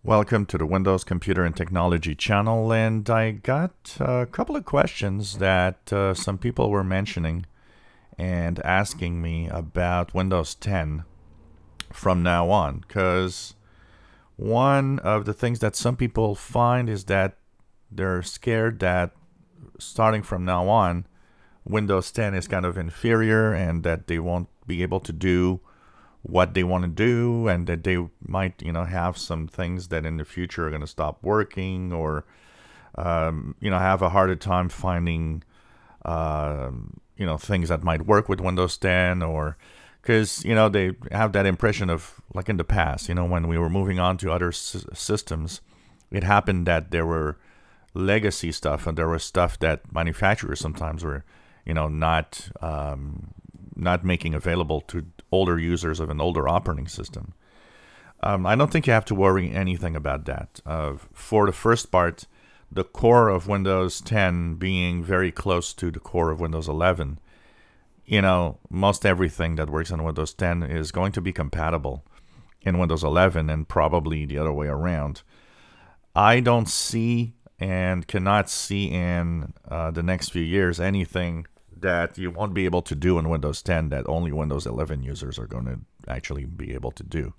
Welcome to the Windows Computer and Technology channel, and I got a couple of questions that some people were mentioning and asking me about Windows 10 from now on, because one of the things that some people find is that they're scared that starting from now on, Windows 10 is kind of inferior and that they won't be able to do what they want to do, and that they might, have some things that in the future are going to stop working, or, have a harder time finding, things that might work with Windows 10, or because, they have that impression of, like in the past, when we were moving on to other systems, it happened that there were legacy stuff, and there was stuff that manufacturers sometimes were, not making available to older users of an older operating system. I don't think you have to worry anything about that. For the first part, the core of Windows 10 being very close to the core of Windows 11, most everything that works on Windows 10 is going to be compatible in Windows 11, and probably the other way around. I don't see and cannot see in the next few years anything that you won't be able to do in Windows 10 that only Windows 11 users are going to actually be able to do.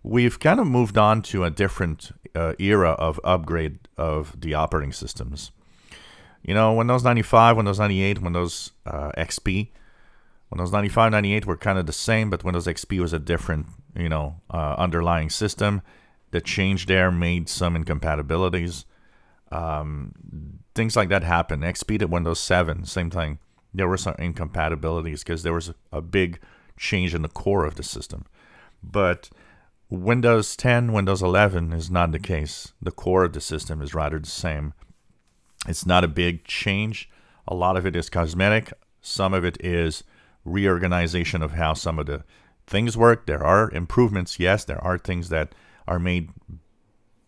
We've kind of moved on to a different era of upgrade of the operating systems. Windows 95, Windows 98, Windows XP. Windows 95, 98 were kind of the same, but Windows XP was a different, underlying system. The change there made some incompatibilities. Things like that happen. XP to Windows 7, same thing. There were some incompatibilities because there was a big change in the core of the system. But Windows 10, Windows 11 is not the case. The core of the system is rather the same. It's not a big change. A lot of it is cosmetic. Some of it is reorganization of how some of the things work. There are improvements, yes. There are things that are made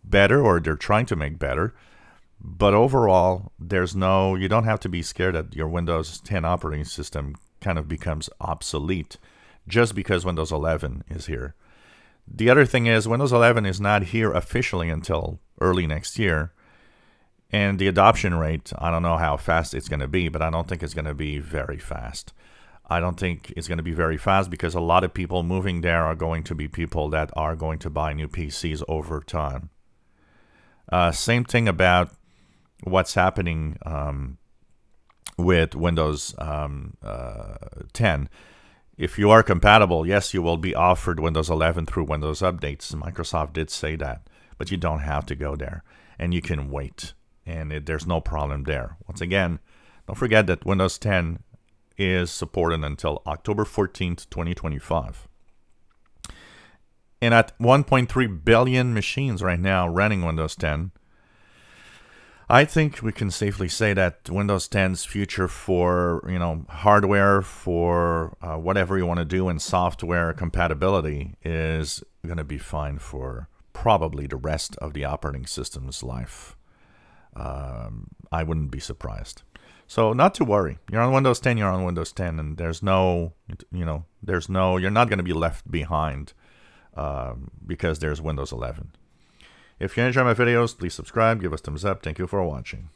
better, or they're trying to make better. But overall, you don't have to be scared that your Windows 10 operating system kind of becomes obsolete just because Windows 11 is here. The other thing is Windows 11 is not here officially until early next year. And the adoption rate, I don't know how fast it's going to be, but I don't think it's going to be very fast. I don't think it's going to be very fast because a lot of people moving there are going to be people that are going to buy new PCs over time. Same thing about what's happening with Windows 10. If you are compatible, yes, you will be offered Windows 11 through Windows updates. Microsoft did say that, but you don't have to go there, and you can wait, and there's no problem there. Once again, don't forget that Windows 10 is supported until October 14th, 2025. And at 1.3 billion machines right now running Windows 10, I think we can safely say that Windows 10's future for, hardware, for whatever you want to do in software compatibility is going to be fine for probably the rest of the operating system's life. I wouldn't be surprised. So not to worry. You're on Windows 10, you're on Windows 10, and you're not going to be left behind because there's Windows 11. If you enjoy my videos, please subscribe, give us a thumbs up. Thank you for watching.